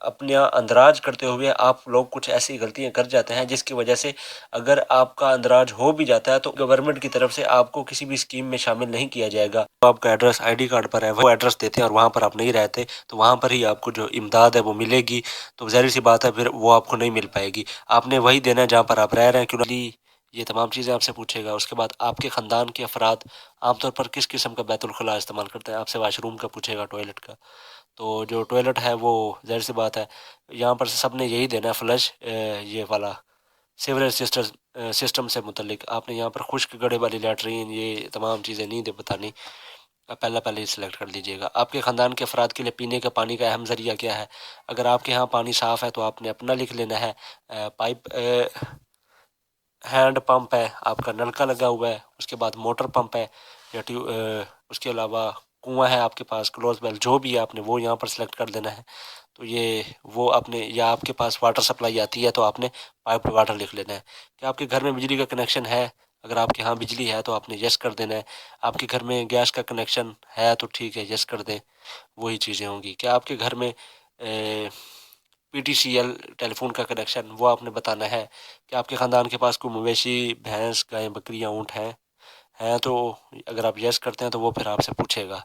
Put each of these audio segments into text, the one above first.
اپنا اندراج کرتے ہوئے آپ لوگ کچھ ایسی غلطیاں کر جاتے ہیں جس کی وجہ سے اگر آپ کا اندراج ہو بھی جاتا ہے تو گورنمنٹ کی طرف سے آپ کو کسی بھی اسکیم میں شامل نہیں کیا جائے گا. آپ کا ایڈریس ID کارڈ پر ہے وہ ایڈریس دیتے ہیں اور وہاں پر آپ نہیں رہتے تو وہاں پر ہی آپ کو جو امداد ہے وہ ملے گی. تو ظاہر سی بات ہے پھر وہ آپ کو نہیں مل پائے گی. آپ نے وہی دینا ہے جہاں پر آپ رہ رہے ہیں. کیوں یہ تمام چیزیں آپ سے پوچھے گا. اس کے بعد آپ کے خاندان کے افراد عام طور پر کس قسم کا بیت الخلاء استعمال کرتے ہیں. آپ سے واش روم کا پوچھے گا, ٹوائلٹ کا. تو جو ٹوائلٹ ہے وہ ظاہر سی بات ہے یہاں پر سب نے یہی دینا ہے فلش یہ والا سیوریج سسٹم سے متعلق. آپ نے یہاں پر خشک گڑھے والی لیٹرین یہ تمام چیزیں نہیں بتانی. پہلے ہی سلیکٹ کر لیجیے گا. آپ کے خاندان کے افراد کے لیے پینے کے پانی کا اہم ذریعہ کیا ہے. اگر آپ کے یہاں پانی صاف ہے تو آپ نے اپنا لکھ لینا ہے. پائپ ہینڈ پمپ ہے, آپ کا نلکا لگا ہوا ہے. اس کے بعد موٹر پمپ ہے یا اس کے علاوہ کنواں ہے آپ کے پاس, کلوز ویل جو بھی ہے آپ نے وہ یہاں پر سلیکٹ کر دینا ہے. تو یہ وہ آپ نے, یا آپ کے پاس واٹر سپلائی آتی ہے تو آپ نے پائپ واٹر لکھ لینا ہے. کہ آپ کے گھر میں بجلی کا کنیکشن ہے. اگر آپ کے یہاں بجلی ہے تو آپ نے یس کر دینا ہے. آپ کے گھر میں گیس کا کنیکشن ہے تو ٹھیک ہے, یس کر دیں. وہی چیزیں ہوں گی. کیا آپ کے گھر میں PTCL ٹیلی فون کا کنیکشن وہ آپ نے بتانا ہے. کہ آپ کے خاندان کے پاس کوئی مویشی بھینس گائے بکریاں اونٹ ہیں تو اگر آپ یس کرتے ہیں تو وہ پھر آپ سے پوچھے گا.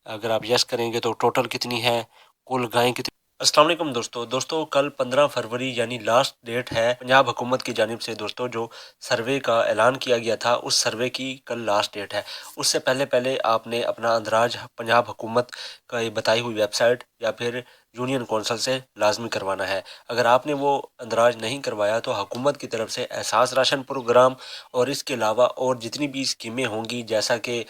اگر آپ یس کریں گے تو ٹوٹل کتنی ہے, کل گائیں کتنی. السلام علیکم دوستو کل 15 فروری یعنی لاسٹ ڈیٹ ہے پنجاب حکومت کی جانب سے دوستو جو سروے کا اعلان کیا گیا تھا اس سروے کی کل لاسٹ ڈیٹ ہے. اس سے پہلے آپ نے اپنا اندراج پنجاب حکومت کا یہ بتائی ہوئی ویب سائٹ یا پھر یونین کونسل سے لازمی کروانا ہے. اگر آپ نے وہ اندراج نہیں کروایا تو حکومت کی طرف سے احساس راشن پروگرام اور اس کے علاوہ اور جتنی بھی اسکیمیں ہوں گی, جیسا کہ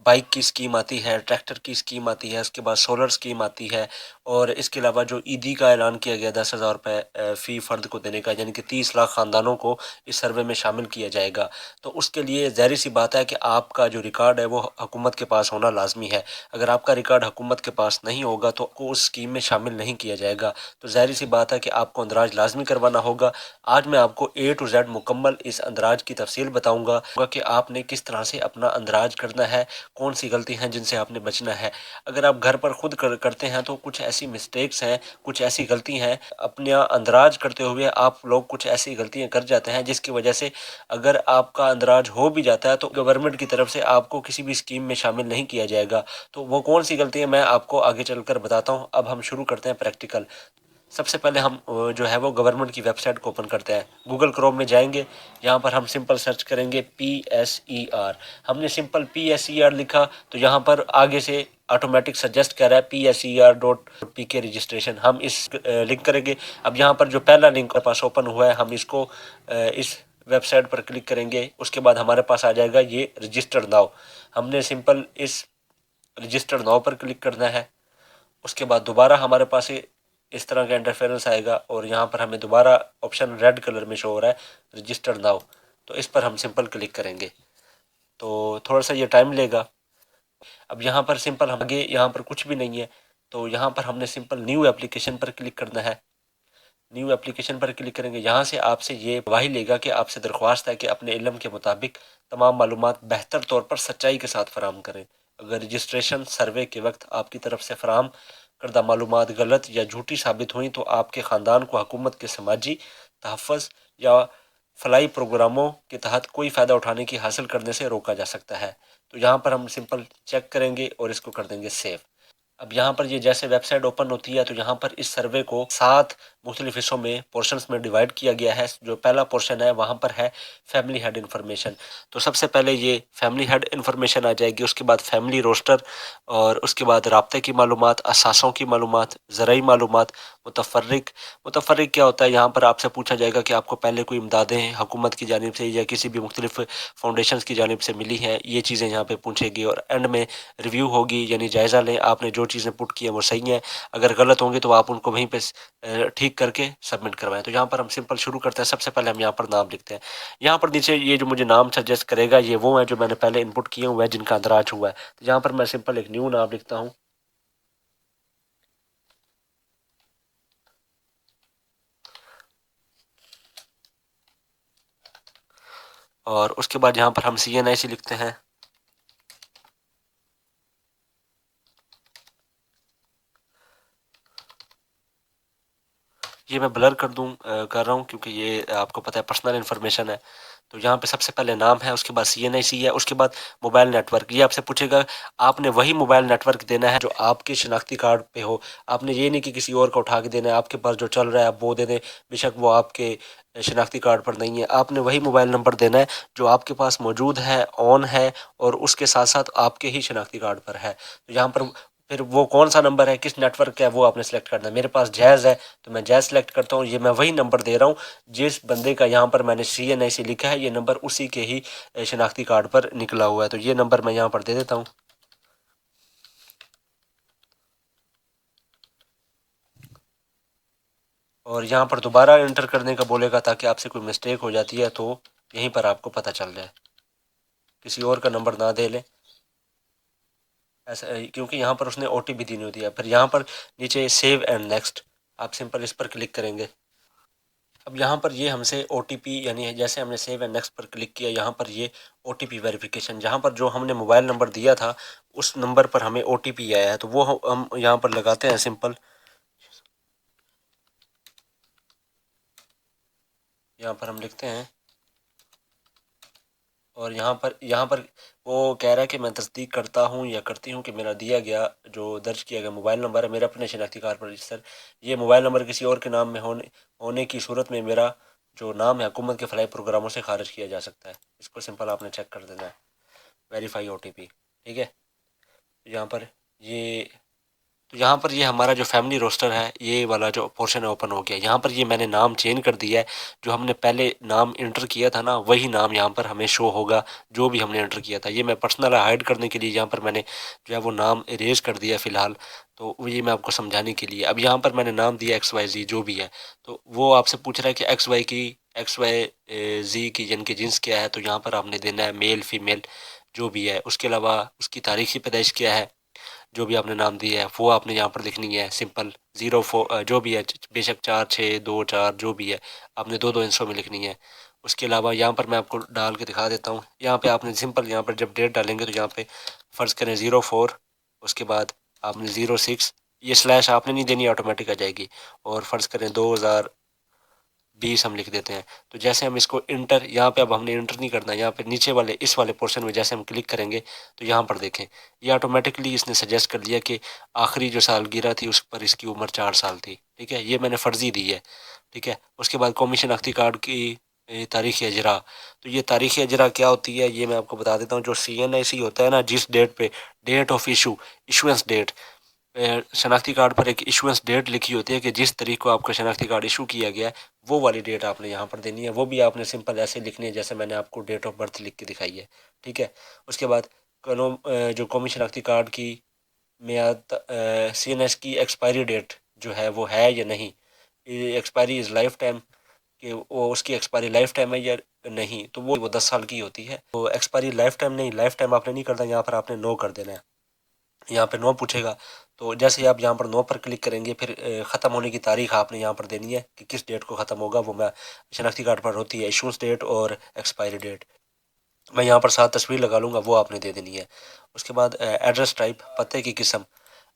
بائک کی اسکیم آتی ہے, ٹریکٹر کی اسکیم آتی ہے, اس کے بعد سولر اسکیم آتی ہے, اور اس کے علاوہ جو عیدی کا اعلان کیا گیا 10,000 روپے فی فرد کو دینے کا, یعنی کہ 30 لاکھ خاندانوں کو اس سروے میں شامل کیا جائے گا. تو اس کے لیے ظاہر سی بات ہے کہ آپ کا جو ریکارڈ ہے وہ حکومت کے پاس ہونا لازمی ہے. اگر آپ کا ریکارڈ حکومت کے پاس نہیں ہوگا تو کو اس اسکیم میں شامل نہیں کیا جائے گا. تو ظاہر سی بات ہے کہ آپ کو اندراج لازمی کروانا ہوگا. آج میں آپ کو A to Z مکمل اس اندراج کی تفصیل بتاؤں گا کہ آپ نے کس طرح سے اپنا اندراج کرنا ہے, کون سی غلطی ہیں جن سے آپ نے بچنا ہے. اگر آپ گھر پر خود کرتے ہیں تو کچھ ایسی مسٹیکس ہیں, کچھ ایسی غلطی ہیں اپنا اندراج کرتے ہوئے آپ لوگ کچھ ایسی غلطیاں کر جاتے ہیں جس کی وجہ سے اگر آپ کا اندراج ہو بھی جاتا ہے تو گورنمنٹ کی طرف سے آپ کو کسی بھی اسکیم میں شامل نہیں کیا جائے گا. تو وہ کون سی غلطی ہے میں آپ کو آگے چل کر بتاتا ہوں. اب ہم شروع کرتے ہیں پریکٹیکل. سب سے پہلے ہم جو ہے وہ گورنمنٹ کی ویب سائٹ کو اوپن کرتے ہیں. گوگل کروم میں جائیں گے, یہاں پر ہم سمپل سرچ کریں گے PSER. ہم نے سمپل PSER لکھا تو یہاں پر آگے سے آٹومیٹک سجیسٹ کر رہا ہے PSER.PK رجسٹریشن. ہم اس لنک کریں گے. اب یہاں پر جو پہلا لنک ہمارے پاس اوپن ہوا ہے ہم اس کو اس ویب سائٹ پر کلک کریں گے. اس کے بعد ہمارے پاس آ جائے گا یہ رجسٹرڈ ناؤ. ہم نے سمپل اس رجسٹرڈ ناؤ پر کلک کرنا ہے. اس کے بعد دوبارہ ہمارے پاس اس طرح کا انٹرفیرنس آئے گا اور یہاں پر ہمیں دوبارہ آپشن ریڈ کلر میں شو ہو رہا ہے رجسٹرڈ ناؤ. تو اس پر ہم سمپل کلک کریں گے. تو تھوڑا سا یہ ٹائم لے گا. اب یہاں پر سمپل آگے یہاں پر کچھ بھی نہیں ہے تو یہاں پر ہم نے سمپل نیو اپلیکیشن پر کلک کرنا ہے. نیو اپلیکیشن پر کلک کریں گے. یہاں سے آپ سے یہ گواہی لے گا کہ آپ سے درخواست ہے کہ اپنے علم کے مطابق تمام معلومات بہتر طور پر سچائی کے ساتھ فراہم کریں. اگر رجسٹریشن سروے کے وقت آپ کی طرف سے فراہم کردہ معلومات غلط یا جھوٹی ثابت ہوئیں تو آپ کے خاندان کو حکومت کے سماجی تحفظ یا فلاحی پروگراموں کے تحت کوئی فائدہ اٹھانے کی حاصل کرنے سے روکا جا سکتا ہے. تو یہاں پر ہم سمپل چیک کریں گے اور اس کو کر دیں گے سیو. اب یہاں پر یہ جیسے ویب سائٹ اوپن ہوتی ہے تو یہاں پر اس سروے کو 7 مختلف حصوں میں پورشنز میں ڈیوائڈ کیا گیا ہے. جو پہلا پورشن ہے وہاں پر ہے فیملی ہیڈ انفارمیشن. تو سب سے پہلے یہ فیملی ہیڈ انفارمیشن آ جائے گی. اس کے بعد فیملی روسٹر اور اس کے بعد رابطے کی معلومات, اثاثوں کی معلومات, زرعی معلومات, متفرق کیا ہوتا ہے. یہاں پر آپ سے پوچھا جائے گا کہ آپ کو پہلے کوئی امدادیں حکومت کی جانب سے یا کسی بھی مختلف فاؤنڈیشنز کی جانب سے ملی ہیں, یہ چیزیں یہاں پہ پوچھے گی. اور اینڈ میں ریویو ہوگی یعنی جائزہ لیں آپ نے جو چیزیں پٹ کی ہیں وہ صحیح ہیں, اگر غلط ہوں گے تو آپ ان کو وہیں پہ ٹھیک کر کے سبمٹ کروائیں. تو یہاں پر ہم سمپل شروع کرتے ہیں. سب سے پہلے ہم یہاں پر نام لکھتے ہیں. یہاں پر نیچے یہ جو مجھے نام سجیسٹ کرے گا یہ وہ ہیں جو میں نے پہلے ان پٹ کیے ہوئے ہیں جن کا اندراج ہوا ہے. تو یہاں پر میں سمپل ایک نیو نام لکھتا ہوں. اور اس کے بعد یہاں پر ہم CNIC لکھتے ہیں. یہ میں بلر کر رہا ہوں کیونکہ یہ آپ کو پتہ ہے پرسنل انفارمیشن ہے. تو یہاں پہ سب سے پہلے نام ہے، اس کے بعد CNIC ہے، اس کے بعد موبائل نیٹ ورک. یہ آپ سے پوچھے گا، آپ نے وہی موبائل نیٹ ورک دینا ہے جو آپ کے شناختی کارڈ پہ ہو. آپ نے یہ نہیں کہ کسی اور کا اٹھا کے دینا ہے. آپ کے پاس جو چل رہا ہے آپ وہ دے دیں، بے شک وہ آپ کے شناختی کارڈ پر نہیں ہے. آپ نے وہی موبائل نمبر دینا ہے جو آپ کے پاس موجود ہے، آن ہے، اور اس کے ساتھ ساتھ آپ کے ہی شناختی کارڈ پر ہے. تو یہاں پر پھر وہ کون سا نمبر ہے، کس نیٹ ورک کا ہے، وہ آپ نے سلیکٹ کرنا ہے. میرے پاس جائز ہے تو میں جائز سلیکٹ کرتا ہوں. یہ میں وہی نمبر دے رہا ہوں جس بندے کا یہاں پر میں نے CNIC لکھا ہے، یہ نمبر اسی کے ہی شناختی کارڈ پر نکلا ہوا ہے. تو یہ نمبر میں یہاں پر دے دیتا ہوں. اور یہاں پر دوبارہ انٹر کرنے کا بولے گا تاکہ آپ سے کوئی مسٹیک ہو جاتی ہے تو یہیں پر آپ کو پتہ چل جائے، کسی اور کا نمبر نہ دے لیں ایسا، کیونکہ یہاں پر اس نے OTP دینی ہوتی ہے. پھر یہاں پر نیچے سیو اینڈ نیکسٹ، آپ سمپل اس پر کلک کریں گے. اب یہاں پر یہ ہم سے OTP، یعنی جیسے ہم نے save and next per click کیا، یہاں پر یہ OTP ویریفیکیشن، جہاں پر جو ہم نے موبائل نمبر دیا تھا اس نمبر پر ہمیں OTP آیا ہے، تو وہ ہم یہاں پر لگاتے ہیں سمپل. یہاں پر ہم لکھتے ہیں، اور یہاں پر وہ کہہ رہا ہے کہ میں تصدیق کرتا ہوں یا کرتی ہوں کہ میرا دیا گیا جو درج کیا گیا موبائل نمبر ہے میرا اپنے شناختی کارڈ پر رجسٹر. یہ موبائل نمبر کسی اور کے نام میں ہونے کی صورت میں میرا جو نام ہے حکومت کے فلاحی پروگراموں سے خارج کیا جا سکتا ہے. اس کو سمپل آپ نے چیک کر دینا ہے، ویریفائی OTP. ٹھیک ہے. یہاں پر یہ تو یہاں پر یہ ہمارا جو فیملی روسٹر ہے، یہ والا جو پورشن ہے اوپن ہو گیا. یہاں پر یہ میں نے نام چینج کر دیا ہے، جو ہم نے پہلے نام انٹر کیا تھا نا وہی نام یہاں پر ہمیں شو ہوگا جو بھی ہم نے انٹر کیا تھا. یہ میں پرسنل ہائڈ کرنے کے لیے یہاں پر میں نے جو ہے وہ نام اریز کر دیا فی الحال. تو یہ میں آپ کو سمجھانے کے لیے، اب یہاں پر میں نے نام دیا XYZ جو بھی ہے. تو وہ آپ سے پوچھ رہا ہے کہ XYZ کی جن کی جنس کیا ہے، تو یہاں پر آپ نے دینا ہے میل فیمیل جو بھی ہے. اس کے علاوہ اس کی تاریخی پیدائش کیا ہے، جو بھی آپ نے نام دیا ہے وہ آپ نے یہاں پر لکھنی ہے. سمپل 04 جو بھی ہے، بے شک 4624 جو بھی ہے آپ نے دو ہندسوں میں لکھنی ہے. اس کے علاوہ یہاں پر میں آپ کو ڈال کے دکھا دیتا ہوں. یہاں پہ آپ نے سمپل یہاں پر جب ڈیٹ ڈالیں گے تو یہاں پہ فرض کریں 04، اس کے بعد آپ نے 06، یہ سلیش آپ نے نہیں دینی، آٹومیٹک آ جائے گی. اور فرض کریں 2020 ہم لکھ دیتے ہیں. تو جیسے ہم اس کو انٹر، یہاں پہ اب ہم نے انٹر نہیں کرنا، یہاں پہ نیچے والے اس والے پورشن میں جیسے ہم کلک کریں گے تو یہاں پر دیکھیں یہ آٹومیٹکلی اس نے سجیسٹ کر لیا کہ آخری جو سالگرہ تھی اس پر اس کی عمر 4 سال تھی. ٹھیک ہے، یہ میں نے فرضی دی ہے. ٹھیک ہے. اس کے بعد قومی شناختی کارڈ کی تاریخ اجرا. تو یہ تاریخ اجرا کیا ہوتی ہے یہ میں آپ کو بتا دیتا ہوں. جو CNIC ہوتا ہے نا، جس ڈیٹ پہ ڈیٹ آف ایشوئنس ڈیٹ، شناختی کارڈ پر ایک ایشوئنس ڈیٹ لکھی ہوتی ہے کہ جس تاریخ کو آپ کا شناختی کارڈ ایشو کیا گیا ہے وہ والی ڈیٹ آپ نے یہاں پر دینی ہے. وہ بھی آپ نے سمپل ایسے لکھنی ہے جیسے میں نے آپ کو ڈیٹ آف برتھ لکھ کے دکھائی ہے. ٹھیک ہے. اس کے بعد جو قومی شناختی کارڈ کی میعاد، CNS کی ایکسپائری ڈیٹ جو ہے وہ ہے یا نہیں. ایکسپائری از لائف ٹائم، کہ وہ اس کی ایکسپائری لائف ٹائم ہے یا نہیں. تو وہ 10 سال کی ہوتی ہے. تو ایکسپائری لائف ٹائم نہیں، لائف ٹائم آپ نے نہیں کرنا، یہاں پر آپ نے نو کر دینا ہے. یہاں پہ نو پوچھے گا تو جیسے ہی آپ یہاں پر نو پر کلک کریں گے پھر ختم ہونے کی تاریخ آپ نے یہاں پر دینی ہے کہ کس ڈیٹ کو ختم ہوگا. وہ میں شناختی کارڈ پر ہوتی ہے ایشوز ڈیٹ اور ایکسپائری ڈیٹ. میں یہاں پر 7 تصویر لگا لوں گا، وہ آپ نے دے دینی ہے. اس کے بعد ایڈریس ٹائپ، پتے کی قسم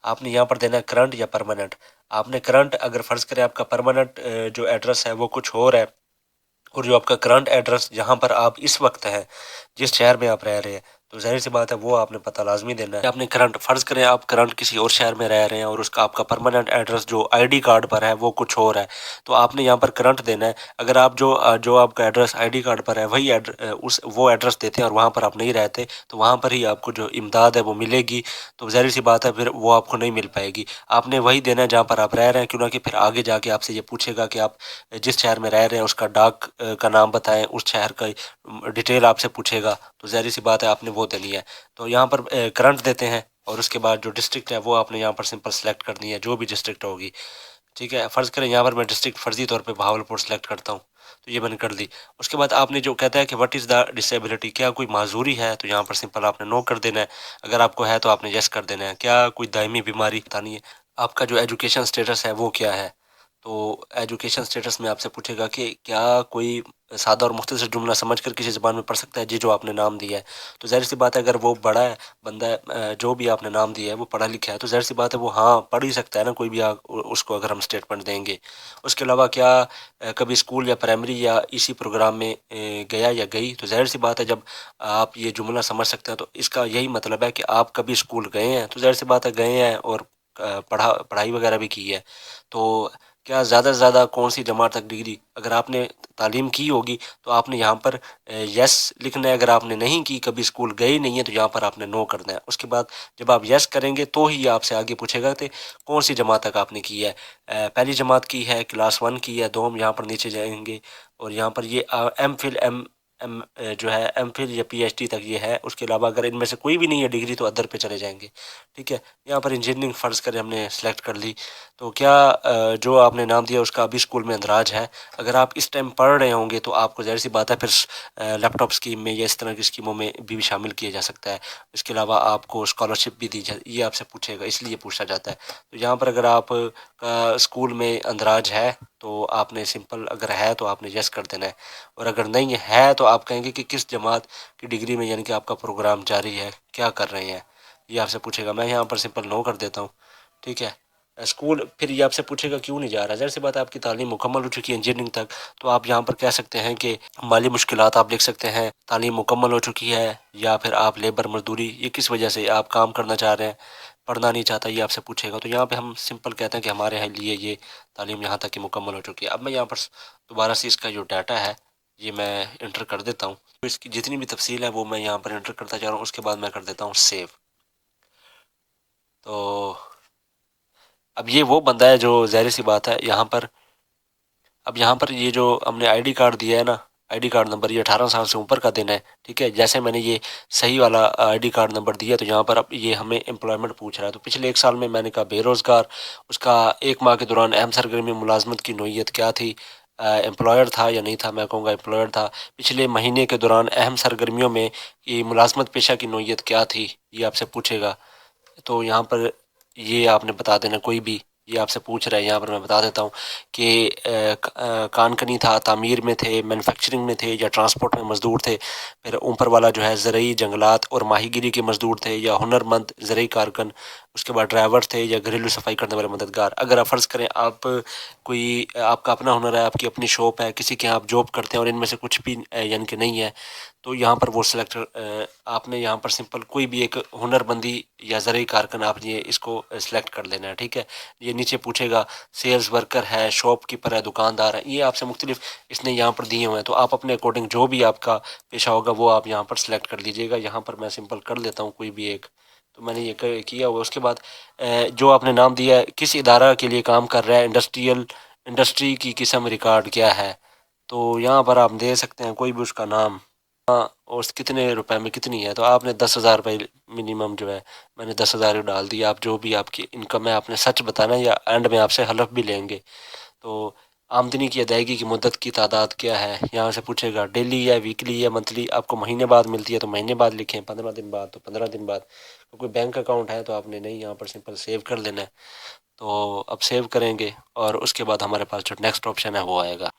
آپ نے یہاں پر دینا ہے کرنٹ یا پرماننٹ. آپ نے کرنٹ، اگر فرض کریں آپ کا پرماننٹ جو ایڈریس ہے وہ کچھ اور ہے، اور جو آپ کا کرنٹ ایڈریس جہاں پر آپ اس وقت ہیں، جس شہر میں آپ رہ رہے ہیں، تو ظاہر سی بات ہے وہ آپ نے پتہ لازمی دینا ہے. آپ نے کرنٹ، فرض کریں آپ کرنٹ کسی اور شہر میں رہ رہے ہیں اور اس کا آپ کا پرماننٹ ایڈریس جو ID کارڈ پر ہے وہ کچھ اور ہے، تو آپ نے یہاں پر کرنٹ دینا ہے. اگر آپ جو آپ کا ایڈریس ID کارڈ پر ہے وہی وہ ایڈریس دیتے ہیں اور وہاں پر آپ نہیں رہتے، تو وہاں پر ہی آپ کو جو امداد ہے وہ ملے گی. تو ظاہر سی بات ہے پھر وہ آپ کو نہیں مل پائے گی. آپ نے وہی دینا ہے جہاں پر آپ رہ رہے ہیں، کیونکہ پھر آگے جا کے آپ سے یہ پوچھے گا کہ آپ جس شہر میں رہ رہے ہیں اس کا ڈاک کا نام بتائیں، اس شہر کا ڈیٹیل آپ سے پوچھے گا. تو ظاہر سی بات ہے آپ نے وہ دینی ہے. تو یہاں پر کرنٹ دیتے ہیں، اور اس کے بعد جو ڈسٹرکٹ ہے وہ آپ نے یہاں پر سمپل سلیکٹ کرنی ہے، جو بھی ڈسٹرکٹ ہوگی. ٹھیک ہے. فرض کریں یہاں پر میں ڈسٹرکٹ فرضی طور پہ بہاولپور سلیکٹ کرتا ہوں، تو یہ میں نے کر دی. اس کے بعد آپ نے جو کہتا ہے کہ واٹ از دا ڈسیبلٹی، کیا کوئی معذوری ہے، تو یہاں پر سمپل آپ نے نو کر دینا ہے. اگر آپ کو ہے تو آپ نے یس کر دینا ہے. کیا کوئی دائمی بیماری بتانی ہے. آپ کا جو ایجوکیشن سٹیٹس ہے وہ کیا ہے. تو ایجوکیشن سٹیٹس میں آپ سے پوچھے گا کہ کیا کوئی سادہ اور مختصر جملہ سمجھ کر کسی زبان میں پڑھ سکتا ہے جی جو آپ نے نام دیا ہے، تو ظاہر سی بات ہے اگر وہ بڑا ہے بندہ ہے، جو بھی آپ نے نام دیا ہے وہ پڑھا لکھا ہے، تو ظاہر سی بات ہے وہ ہاں پڑھ ہی سکتا ہے نا، کوئی بھی اس کو اگر ہم اسٹیٹمنٹ دیں گے۔ اس کے علاوہ کیا کبھی اسکول یا پرائمری یا اسی پروگرام میں گیا یا گئی، تو ظاہر سی بات ہے جب آپ یہ جملہ سمجھ سکتے ہیں تو اس کا یہی مطلب ہے کہ آپ کبھی اسکول گئے ہیں، تو ظاہر سی بات ہے گئے ہیں اور پڑھائی وغیرہ بھی کی ہے۔ تو کیا زیادہ سے زیادہ کون سی جماعت تک ڈگری اگر آپ نے تعلیم کی ہوگی تو آپ نے یہاں پر یس لکھنا ہے، اگر آپ نے نہیں کی، کبھی اسکول گئے ہی نہیں ہے، تو یہاں پر آپ نے نو کرنا ہے۔ اس کے بعد جب آپ یس کریں گے تو ہی یہ آپ سے آگے پوچھے گا کہ کون سی جماعت تک آپ نے کی ہے، پہلی جماعت کی ہے، کلاس 1 کی ہے، دوم یہاں پر نیچے جائیں گے، اور یہاں پر یہ ایم فل ایم جو ہے ایم فل یا پی ایچ ڈی تک یہ ہے۔ اس کے علاوہ اگر ان میں سے کوئی بھی نہیں ہے ڈگری تو ادر پہ چلے جائیں گے، ٹھیک ہے۔ یہاں پر انجینئرنگ فرض کریں ہم نے سلیکٹ کر لی، تو کیا جو آپ نے نام دیا اس کا ابھی اسکول میں اندراج ہے؟ اگر آپ اس ٹائم پڑھ رہے ہوں گے تو آپ کو ظاہر سی بات ہے پھر لیپ ٹاپ اسکیم میں یا اس طرح کی اسکیموں میں بھی شامل کیا جا سکتا ہے۔ اس کے علاوہ آپ کو اسکالرشپ بھی دی یہ آپ سے پوچھے گا، اس لیے پوچھا جاتا ہے۔ تو یہاں پر اگر آپ کا اسکول میں اندراج ہے تو آپ نے سمپل اگر ہے تو آپ نے یس کر دینا ہے، اور اگر نہیں ہے تو آپ کہیں گے کہ کس جماعت کی ڈگری میں یعنی کہ آپ کا پروگرام جاری ہے، کیا کر رہے ہیں، یہ آپ سے پوچھے گا۔ میں یہاں پر سمپل نو کر دیتا ہوں، ٹھیک ہے۔ اسکول پھر یہ آپ سے پوچھے گا کیوں نہیں جا رہا، ظاہر سی بات ہے آپ کی تعلیم مکمل ہو چکی ہے انجینئرنگ تک، تو آپ یہاں پر کہہ سکتے ہیں کہ مالی مشکلات آپ لکھ سکتے ہیں، تعلیم مکمل ہو چکی ہے، یا پھر آپ لیبر مزدوری، یہ کس وجہ سے آپ کام کرنا چاہ رہے ہیں، پڑھنا نہیں چاہتا، یہ آپ سے پوچھے گا۔ تو یہاں پہ ہم سمپل کہتے ہیں کہ ہمارے لیے یہ تعلیم یہاں تک کہ مکمل ہو چکی ہے۔ اب میں یہاں پر دوبارہ سے اس کا جو ڈاٹا ہے یہ میں انٹر کر دیتا ہوں، تو اس کی جتنی بھی تفصیل ہے وہ میں یہاں پر انٹر کرتا جا رہا ہوں۔ اس کے بعد میں کر دیتا ہوں سیو۔ تو اب یہ وہ بندہ ہے جو ظاہر سی بات ہے یہاں پر، اب یہاں پر یہ جو ہم نے آئی ڈی کارڈ دیا ہے نا، آئی ڈی کارڈ نمبر یہ 18 سال سے اوپر کا دینا ہے، ٹھیک ہے۔ جیسے میں نے یہ صحیح والا آئی ڈی کارڈ نمبر دیا تو یہاں پر اب یہ ہمیں امپلائمنٹ پوچھ رہا ہے۔ تو پچھلے 1 سال میں میں نے کہا بے روزگار، اس کا 1 ماہ کے دوران اہم سرگرمی ملازمت کی نوعیت کیا تھی، امپلائر تھا یا نہیں تھا، میں کہوں گا امپلائر تھا۔ پچھلے مہینے کے دوران اہم سرگرمیوں میں یہ ملازمت پیشہ کی نوعیت کیا تھی، یہ آپ سے پوچھے گا۔ تو یہاں پر یہ آپ نے بتا دینا، کوئی بھی یہ آپ سے پوچھ رہا ہے، یہاں پر میں بتا دیتا ہوں کہ کان کنی تھا، تعمیر میں تھے، مینوفیکچرنگ میں تھے، یا ٹرانسپورٹ میں مزدور تھے۔ پھر اوپر والا جو ہے زرعی، جنگلات اور ماہی گیری کے مزدور تھے، یا ہنر مند زرعی کارکن۔ اس کے بعد ڈرائیور تھے یا گھریلو صفائی کرنے والے مددگار۔ اگر آپ فرض کریں آپ کوئی آپ کا اپنا ہنر ہے، آپ کی اپنی شاپ ہے، کسی کے یہاں آپ جاب کرتے ہیں اور ان میں سے کچھ بھی یعنی کہ نہیں ہے، تو یہاں پر وہ سلیکٹ آپ نے یہاں پر سمپل کوئی بھی ایک ہنر مندی یا زرعی کارکن آپ نے اس کو سلیکٹ کر لینا ہے، ٹھیک ہے۔ یہ نیچے پوچھے گا سیلز ورکر ہے، شاپ کیپر ہے، دکاندار ہے، یہ آپ سے مختلف اس نے یہاں پر دیے ہوئے ہیں، تو آپ اپنے اکارڈنگ جو بھی آپ کا پیشہ ہوگا وہ آپ یہاں پر سلیکٹ کر لیجیے گا۔ یہاں پر میں سمپل کر لیتا ہوں کوئی بھی ایک، تو میں نے یہ کیا ہوا۔ اس کے بعد جو آپ نے نام دیا ہے کس ادارہ کے لیے کام کر رہا ہے، انڈسٹری کی قسم، ریکارڈ کیا ہے، تو یہاں پر آپ دے سکتے ہیں کوئی بھی اس کا نام، ہاں، اور کتنے روپے میں کتنی ہے، تو آپ نے 10,000 روپے منیمم جو ہے میں نے 10,000 ڈال دیا۔ آپ جو بھی آپ کی انکم ہے آپ نے سچ بتانا ہے، یا اینڈ میں آپ سے حلف بھی لیں گے۔ تو آمدنی کی ادائیگی کی مدت کی تعداد کیا ہے، یہاں سے پوچھے گا ڈیلی ہے، ویکلی ہے، منتھلی، آپ کو مہینے بعد ملتی ہے تو مہینے بعد لکھیں، 15 دن بعد تو 15 دن بعد، کوئی بینک اکاؤنٹ ہے تو آپ نے نہیں، یہاں پر سمپل سیو کر لینا ہے۔ تو اب سیو کریں گے اور اس کے بعد ہمارے پاس جو نیکسٹ آپشن ہے وہ آئے گا۔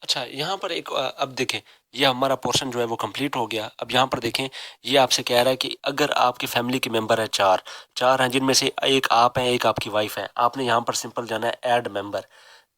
اچھا یہاں پر ایک اب دیکھیں یہ ہمارا پورشن جو ہے وہ کمپلیٹ ہو گیا۔ اب یہاں پر دیکھیں یہ آپ سے کہہ رہا ہے کہ اگر آپ کی فیملی کے ممبر ہیں چار ہیں، جن میں سے ایک آپ ہیں، ایک آپ کی وائف ہے، آپ نے یہاں پر سمپل جانا ہے ایڈ ممبر۔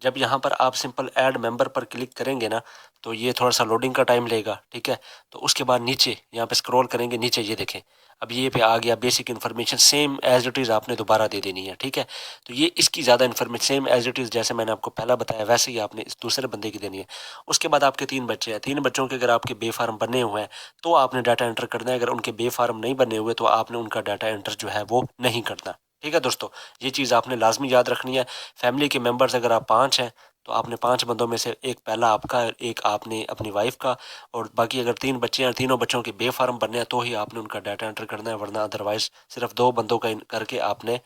جب یہاں پر آپ سمپل ایڈ ممبر پر کلک کریں گے نا تو یہ تھوڑا سا لوڈنگ کا ٹائم لے گا، ٹھیک ہے۔ تو اس کے بعد نیچے یہاں پہ اسکرول کریں گے، نیچے یہ دیکھیں اب یہ پہ آ گیا basic information, same as it is آپ نے دوبارہ دے دینی ہے، ٹھیک ہے۔ تو یہ اس کی زیادہ information same as it is جیسے میں نے آپ کو پہلا بتایا ویسے ہی آپ نے اس دوسرے بندے کی دینی ہے۔ اس کے بعد آپ کے 3 بچے ہیں، 3 بچوں کے اگر آپ کے بے فارم بنے ہوئے ہیں تو آپ نے ڈاٹا انٹر کرنا ہے، اگر ان کے بے فارم نہیں بنے ہوئے تو آپ نے ان کا ڈاٹا انٹر جو ہے وہ نہیں کرنا، ٹھیک ہے دوستو۔ یہ چیز آپ نے لازمی یاد رکھنی ہے۔ فیملی کے ممبرز اگر آپ 5 ہیں تو آپ نے 5 بندوں میں سے ایک پہلا آپ کا، ایک آپ نے اپنی وائف کا، اور باقی اگر 3 بچے ہیں، تینوں بچوں کے بے فارم بننے ہیں تو ہی آپ نے ان کا ڈاٹا انٹر کرنا ہے، ورنہ ادروائز صرف 2 بندوں کا کر کے آپ نے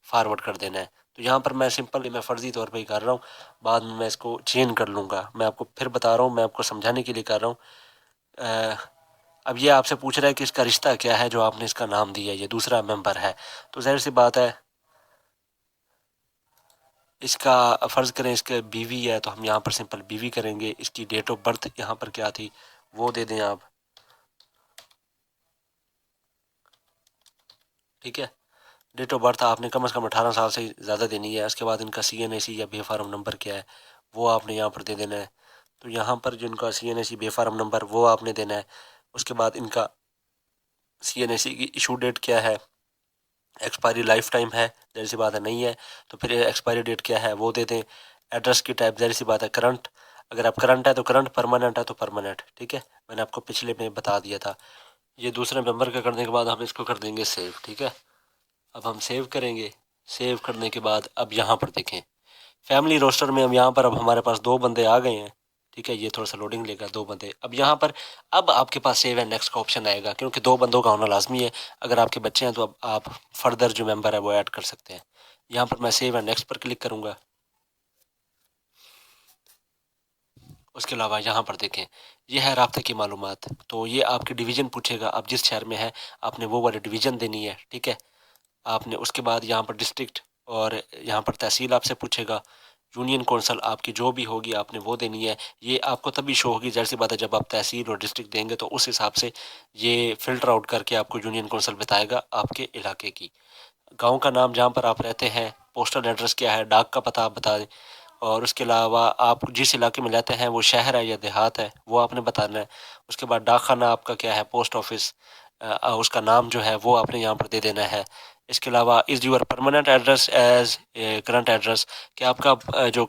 فارورڈ کر دینا ہے۔ تو یہاں پر میں سمپل میں فرضی طور پہ ہی کر رہا ہوں، بعد میں اس کو چینج کر لوں گا، میں آپ کو پھر بتا رہا ہوں، میں آپ کو سمجھانے کے لیے کر رہا ہوں۔ اب یہ آپ سے پوچھ رہا ہے کہ اس کا رشتہ کیا ہے جو آپ نے اس کا نام دیا ہے، یہ دوسرا ممبر ہے، تو ظاہر سی بات ہے اس کا فرض کریں اس کا بیوی ہے تو ہم یہاں پر سمپل بیوی کریں گے. اس کی ڈیٹ آف برتھ یہاں پر کیا تھی وہ دے دیں آپ. ٹھیک ہے، ڈیٹ آف برتھ آپ نے کم از کم 18 سال سے زیادہ دینی ہے. اس کے بعد ان کا CNAC یا بے فارم نمبر کیا ہے وہ آپ نے یہاں پر دے دینا ہے. تو یہاں پر جن کا CNAC بے فارم نمبر وہ آپ نے دینا ہے. اس کے بعد ان کا CNAC کی ایشو ڈیٹ کیا ہے، ایکسپائری لائف ٹائم ہے، ظاہر سی بات ہے نہیں ہے تو پھر ایکسپائری ڈیٹ کیا ہے وہ دے دیں. ایڈریس کی ٹائپ ظاہر سی بات ہے کرنٹ، اگر آپ کرنٹ ہے تو کرنٹ، پرماننٹ ہے تو پرماننٹ. ٹھیک ہے، میں نے آپ کو پچھلے میں بتا دیا تھا. یہ دوسرے ممبر کا کرنے کے بعد ہم اس کو کر دیں گے سیو. ٹھیک ہے، اب ہم سیو کریں گے. سیو کرنے کے بعد اب یہاں پر دیکھیں فیملی روسٹر میں اب یہاں پر اب ہمارے پاس 2 بندے آ گئے ہیں. ٹھیک ہے، یہ تھوڑا سا لوڈنگ لے گا. 2 بندے اب یہاں پر اب آپ کے پاس سیو اینڈ نیکسٹ کا آپشن آئے گا کیونکہ 2 بندوں کا ہونا لازمی ہے. اگر آپ کے بچے ہیں تو اب آپ فردر جو ممبر ہے وہ ایڈ کر سکتے ہیں. یہاں پر میں save and next per click کروں گا. اس کے علاوہ یہاں پر دیکھیں یہ ہے رابطے کی معلومات. تو یہ آپ کی ڈویژن پوچھے گا، آپ جس شہر میں ہے آپ نے وہ والی ڈویژن دینی ہے. ٹھیک ہے، آپ نے اس کے بعد یہاں پر ڈسٹرکٹ اور یہاں پر تحصیل آپ سے پوچھے گا. یونین کونسل آپ کی جو بھی ہوگی آپ نے وہ دینی ہے. یہ آپ کو تبھی شو ہوگی ظاہر سی بات ہے جب آپ تحصیل اور ڈسٹرکٹ دیں گے تو اس حساب سے یہ فلٹر آؤٹ کر کے آپ کو یونین کونسل بتائے گا آپ کے علاقے کی. گاؤں کا نام جہاں پر آپ رہتے ہیں، پوسٹل ایڈریس کیا ہے، ڈاک کا پتہ آپ بتا دیں. اور اس کے علاوہ آپ جس علاقے میں رہتے ہیں وہ شہر ہے یا دیہات ہے وہ آپ نے بتانا ہے. اس کے بعد ڈاک خانہ آپ کا کیا ہے، پوسٹ آفس، اس کا نام جو ہے وہ آپ نے یہاں پر دے دینا ہے. اس کے علاوہ is your permanent address as current address, کہ آپ کا جو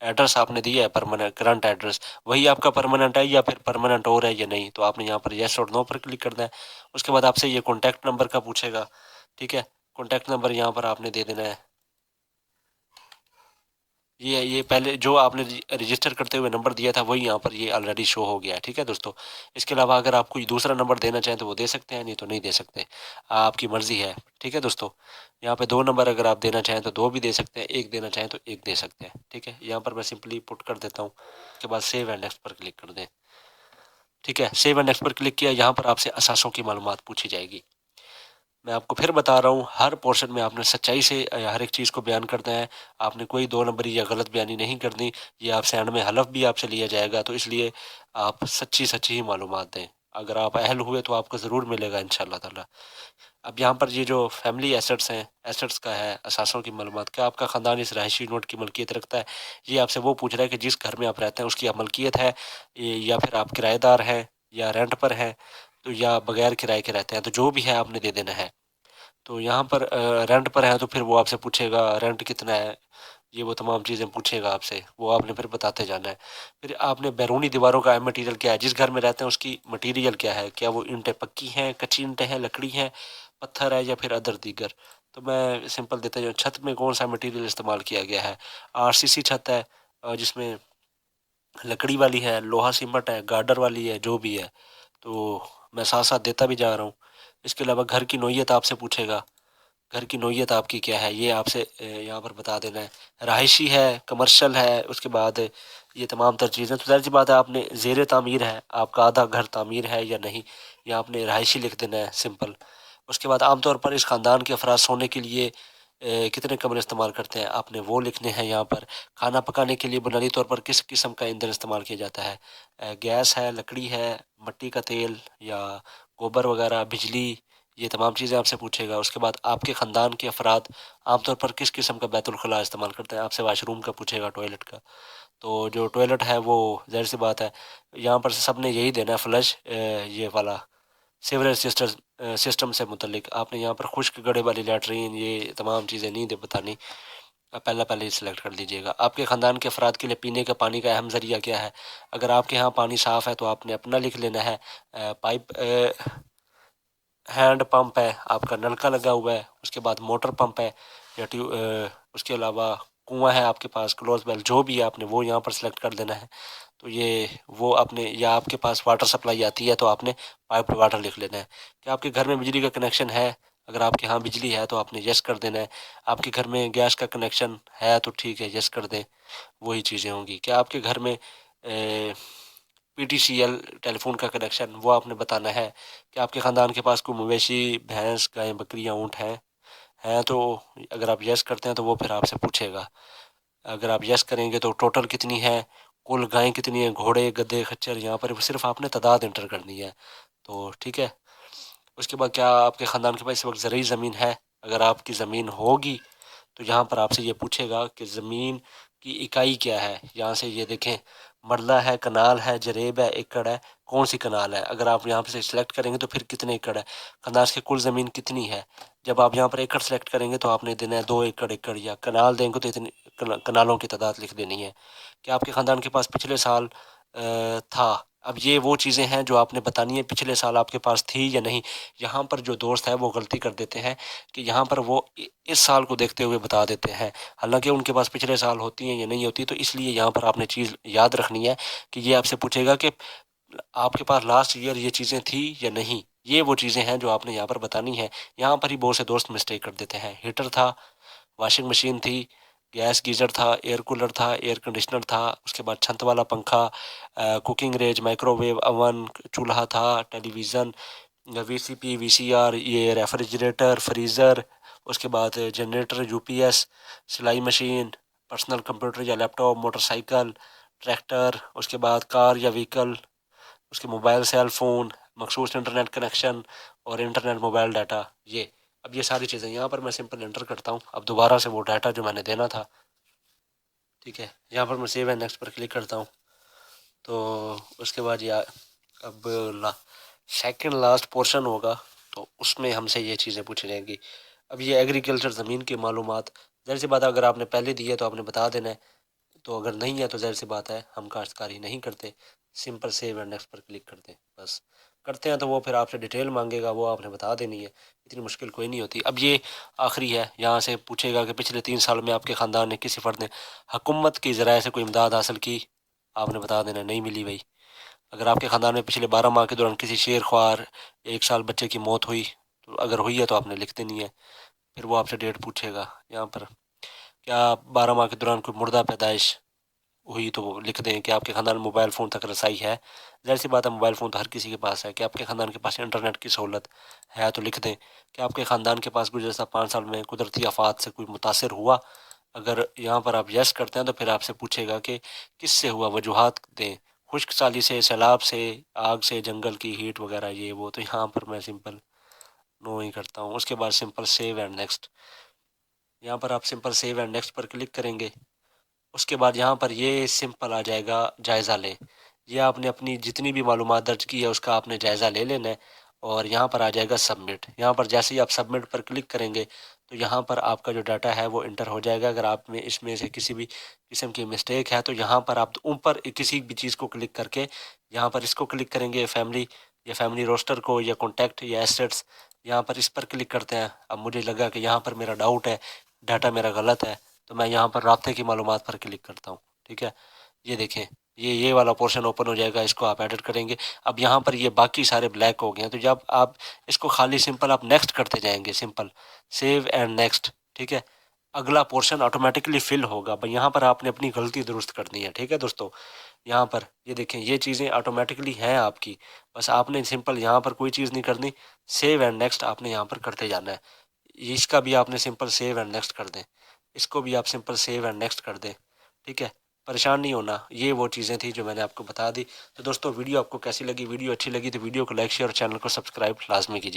ایڈریس آپ نے دیا ہے پرماننٹ کرنٹ ایڈریس وہی آپ کا پرماننٹ ہے یا پھر پرماننٹ اور ہے یا نہیں. تو آپ نے یہاں پر یس اور نو پر کلک کرنا ہے. اس کے بعد آپ سے یہ کانٹیکٹ نمبر کا پوچھے گا. ٹھیک ہے، کانٹیکٹ نمبر یہاں پر آپ نے دے دینا ہے. یہ پہلے جو آپ نے رجسٹر کرتے ہوئے نمبر دیا تھا وہی یہاں پر یہ آلریڈی شو ہو گیا ہے. ٹھیک ہے دوستو، اس کے علاوہ اگر آپ کوئی دوسرا نمبر دینا چاہیں تو وہ دے سکتے ہیں، نہیں تو نہیں دے سکتے، آپ کی مرضی ہے. ٹھیک ہے دوستو، یہاں پہ 2 نمبر اگر آپ دینا چاہیں تو 2 بھی دے سکتے ہیں، 1 دینا چاہیں تو 1 دے سکتے ہیں. ٹھیک ہے، یہاں پر میں سمپلی پٹ کر دیتا ہوں. اس کے بعد save and next per click کر دیں. ٹھیک ہے، save and next per click کیا. یہاں پر آپ سے اثاثوں کی معلومات پوچھی جائے گی. میں آپ کو پھر بتا رہا ہوں ہر پورشن میں آپ نے سچائی سے ہر ایک چیز کو بیان کرنا ہے. آپ نے کوئی 2 نمبری یا غلط بیانی نہیں کرنی. یہ آپ سے اینڈ میں حلف بھی آپ سے لیا جائے گا تو اس لیے آپ سچی ہی معلومات دیں. اگر آپ اہل ہوئے تو آپ کو ضرور ملے گا انشاءاللہ تعالی. اب یہاں پر یہ جو فیملی ایسٹس ہیں، ایسٹس کا ہے، اثاثوں کی معلومات، کیا آپ کا خاندان اس رہائشی نوٹ کی ملکیت رکھتا ہے. یہ آپ سے وہ پوچھ رہا ہے کہ جس گھر میں آپ رہتے ہیں اس کی ملکیت ہے یا پھر آپ کرایہ دار ہیں یا رینٹ پر ہیں تو یا بغیر کرائے کے رہتے ہیں. تو جو بھی ہے آپ نے دے دینا ہے. تو یہاں پر رینٹ پر ہے تو پھر وہ آپ سے پوچھے گا رینٹ کتنا ہے، یہ وہ تمام چیزیں پوچھے گا آپ سے، وہ آپ نے پھر بتاتے جانا ہے. پھر آپ نے بیرونی دیواروں کا مٹیریل کیا ہے، جس گھر میں رہتے ہیں اس کی مٹیریل کیا ہے، کیا وہ اینٹیں پکی ہیں، کچی اینٹیں ہیں، لکڑی ہیں، پتھر ہے یا پھر ادر دیگر. تو میں سمپل دیتا ہوں چھت میں کون سا مٹیریل استعمال کیا گیا ہے. RCC چھت ہے جس میں لکڑی والی ہے، لوہا سیمٹ ہے، گارڈر والی ہے، جو بھی ہے. تو میں ساتھ ساتھ دیتا بھی جا رہا ہوں. اس کے علاوہ گھر کی نوعیت آپ سے پوچھے گا، گھر کی نوعیت آپ کی کیا ہے یہ آپ سے یہاں پر بتا دینا ہے. رہائشی ہے، کمرشل ہے، اس کے بعد یہ تمام تر چیزیں. تو ظاہر سی بات ہے آپ نے زیر تعمیر ہے، آپ کا آدھا گھر تعمیر ہے یا نہیں، یہ آپ نے رہائشی لکھ دینا ہے سمپل. اس کے بعد عام طور پر اس خاندان کے افراد سونے کے لیے کتنے کمرے استعمال کرتے ہیں آپ نے وہ لکھنے ہیں. یہاں پر کھانا پکانے کے لیے بنیادی طور پر کس قسم کا ایندھن استعمال کیا جاتا ہے، گیس ہے، لکڑی ہے، مٹی کا تیل یا گوبر وغیرہ، بجلی، یہ تمام چیزیں آپ سے پوچھے گا. اس کے بعد آپ کے خاندان کے افراد عام طور پر کس قسم کا بیت الخلاء استعمال کرتے ہیں، آپ سے واش روم کا پوچھے گا، ٹوائلٹ کا. تو جو ٹوائلٹ ہے وہ ظاہر سی بات ہے یہاں پر سب نے یہی دینا ہے فلش، یہ والا سیوریج سسٹم سے متعلق. آپ نے یہاں پر خشک گڑھے والی لیٹرین یہ تمام چیزیں نہیں دے بتانی، پہلے ہی سلیکٹ کر لیجئے گا. آپ کے خاندان کے افراد کے لیے پینے کا پانی کا اہم ذریعہ کیا ہے. اگر آپ کے ہاں پانی صاف ہے تو آپ نے اپنا لکھ لینا ہے. پائپ ہینڈ پمپ ہے، آپ کا نلکا لگا ہوا ہے. اس کے بعد موٹر پمپ ہے یا اس کے علاوہ کنواں ہے آپ کے پاس، کلوز ویل، جو بھی ہے آپ نے وہ یہاں پر سلیکٹ کر دینا ہے. تو یہ وہ آپ نے، یا آپ کے پاس واٹر سپلائی آتی ہے تو آپ نے پائپ واٹر لکھ لینا ہے. کہ آپ کے گھر میں بجلی کا کنیکشن ہے، اگر آپ کے ہاں بجلی ہے تو آپ نے یس کر دینا ہے. آپ کے گھر میں گیس کا کنیکشن ہے تو ٹھیک ہے، یس کر دیں، وہی چیزیں ہوں گی. کیا آپ کے گھر میں PTCL ٹیلی فون کا کنیکشن، وہ آپ نے بتانا ہے. کہ آپ کے خاندان کے پاس کوئی مویشی، بھینس، گائیں، بکریاں، اونٹ ہیں ہیں تو اگر آپ یس کرتے ہیں تو وہ پھر آپ سے پوچھے گا. اگر آپ یس کریں گے تو ٹوٹل کتنی ہے، کل گائیں کتنی ہیں، گھوڑے گدھے خچر، یہاں پر صرف آپ نے تعداد انٹر کرنی ہے. تو ٹھیک ہے. اس کے بعد کیا آپ کے خاندان کے پاس اس وقت زرعی زمین ہے؟ اگر آپ کی زمین ہوگی تو یہاں پر آپ سے یہ پوچھے گا کہ زمین کی اکائی کیا ہے. یہاں سے یہ دیکھیں، مرلہ ہے، کنال ہے، جریب ہے، ایکڑ ہے، کون سی کنال ہے. اگر آپ یہاں پہ سے سلیکٹ کریں گے تو پھر کتنے ایکڑ ہے، خاندان کی کل زمین کتنی ہے. جب آپ یہاں پر ایکڑ سلیکٹ کریں گے تو آپ نے دینا ہے 2 ایکڑ ایکڑ، یا کنال دیں گے تو اتنی کنالوں کی تعداد لکھ دینی ہے. کہ آپ کے خاندان کے پاس پچھلے سال تھا. اب یہ وہ چیزیں ہیں جو آپ نے بتانی ہے پچھلے سال آپ کے پاس تھی یا نہیں. یہاں پر جو دوست ہے وہ غلطی کر دیتے ہیں کہ یہاں پر وہ اس سال کو دیکھتے ہوئے بتا دیتے ہیں، حالانکہ ان کے پاس پچھلے سال ہوتی ہیں یا نہیں ہوتی. تو اس لیے یہاں پر آپ نے چیز یاد رکھنی ہے کہ یہ آپ سے پوچھے گا کہ آپ کے پاس لاسٹ ایئر یہ چیزیں تھی یا نہیں. یہ وہ چیزیں ہیں جو آپ نے یہاں پر بتانی ہے. یہاں پر ہی بہت سے دوست مسٹیک کر دیتے ہیں. ہیٹر تھا، واشنگ مشین تھی، گیس گیزر تھا، ایئر کولر تھا، ایئر کنڈیشنر تھا، اس کے بعد چھت والا پنکھا، cooking range, microwave oven, چولہا تھا، television, V C P, V C R, یہ ریفریجریٹر، فریزر، اس کے بعد جنریٹر، یو پی ایس، سلائی مشین، پرسنل کمپیوٹر یا laptop, motorcycle, tractor, اس کے بعد کار یا وہیکل، اس کے موبائل، سیل فون، مخصوص انٹرنیٹ کنیکشن اور انٹرنیٹ موبائل ڈاٹا. یہ اب یہ ساری چیزیں یہاں پر میں سمپل انٹر کرتا ہوں. اب دوبارہ سے وہ ڈاٹا جو میں نے دینا تھا، ٹھیک ہے، یہاں پر میں save and next per click کرتا ہوں. تو اس کے بعد اب سیکنڈ لاسٹ پورشن ہوگا تو اس میں ہم سے یہ چیزیں پوچھی جائیں گی. اب یہ ایگریکلچر زمین کی معلومات، ظاہر سی بات ہے اگر آپ نے پہلے دی ہے تو آپ نے بتا دینا ہے، تو اگر نہیں ہے تو ظاہر سی بات ہے ہم کاشتکاری نہیں کرتے. Simple save and next per click کرتے ہیں. بس کرتے ہیں تو وہ پھر آپ سے ڈیٹیل مانگے گا، وہ آپ نے بتا دینی ہے. اتنی مشکل کوئی نہیں ہوتی. اب یہ آخری ہے، یہاں سے پوچھے گا کہ پچھلے 3 سال میں آپ کے خاندان نے کسی فرد نے حکومت کی ذرائع سے کوئی امداد حاصل کی. آپ نے بتا دینا نہیں ملی بھائی. اگر آپ کے خاندان میں پچھلے 12 ماہ کے دوران کسی شیر خوار 1 سال بچے کی موت ہوئی، تو اگر ہوئی ہے تو آپ نے لکھ دینی ہے. پھر وہ آپ سے ڈیٹ پوچھے گا. یہاں پر کیا 12 ماہ کے دوران کوئی مردہ پیدائش ہوئی تو وہ لکھ دیں کہ آپ کے خاندان میں موبائل فون تک رسائی ہے. ظاہر سی بات ہے موبائل فون تو ہر کسی کے پاس ہے. کہ آپ کے خاندان کے پاس انٹرنیٹ کی سہولت ہے تو لکھ دیں کہ آپ کے خاندان کے پاس گزشتہ 5 سال میں قدرتی آفات سے کوئی متاثر ہوا. اگر یہاں پر آپ یس کرتے ہیں تو پھر آپ سے پوچھے گا کہ کس سے ہوا، وجوہات دیں، خشک سالی سے، سیلاب سے، آگ سے، جنگل کی ہیٹ وغیرہ یہ وہ. تو یہاں پر میں سمپل نو ہی کرتا ہوں. اس کے بعد سمپل سیو اینڈ نیکسٹ. یہاں پر آپ simple save and next per click کریں گے. اس کے بعد یہاں پر یہ سمپل آ جائے گا جائزہ لیں. یہ آپ نے اپنی جتنی بھی معلومات درج کی ہے اس کا آپ نے جائزہ لے لینا ہے. اور یہاں پر آ جائے گا سبمٹ. یہاں پر جیسے ہی آپ سبمٹ پر کلک کریں گے تو یہاں پر آپ کا جو ڈاٹا ہے وہ انٹر ہو جائے گا. اگر آپ میں اس میں سے کسی بھی قسم کی مسٹیک ہے تو یہاں پر آپ اوپر کسی بھی چیز کو کلک کر کے یہاں پر اس کو کلک کریں گے، فیملی یا فیملی روسٹر کو یا کانٹیکٹ یا ایسٹس، یہاں پر اس پر کلک کرتے ہیں. اب مجھے لگا کہ یہاں پر میرا ڈاؤٹ ہے، ڈاٹا میرا غلط ہے، تو میں یہاں پر رابطے کی معلومات پر کلک کرتا ہوں. ٹھیک ہے، یہ دیکھیں یہ والا پورشن اوپن ہو جائے گا. اس کو آپ ایڈٹ کریں گے. اب یہاں پر یہ باقی سارے بلیک ہو گئے ہیں، تو جب آپ اس کو خالی سمپل آپ نیکسٹ کرتے جائیں گے، سمپل سیو اینڈ نیکسٹ. ٹھیک ہے، اگلا پورشن آٹومیٹکلی فل ہوگا. یہاں پر آپ نے اپنی غلطی درست کرنی ہے. ٹھیک ہے دوستو، یہاں پر یہ دیکھیں یہ چیزیں آٹومیٹکلی ہیں آپ کی. بس آپ نے سمپل یہاں پر کوئی چیز نہیں کرنی. سیو اینڈ نیکسٹ آپ نے یہاں پر کرتے جانا ہے. اس کا بھی آپ نے سمپل سیو اینڈ نیکسٹ کر دیں. اس کو بھی آپ سمپل سیو اینڈ نیکسٹ کر دیں. ٹھیک ہے، پریشان نہیں ہونا. یہ وہ چیزیں تھیں جو میں نے آپ کو بتا دی. تو دوستو ویڈیو آپ کو کیسی لگی؟ ویڈیو اچھی لگی تو ویڈیو کو لائک، شیئر اور چینل کو سبسکرائب لازمی کیجیے.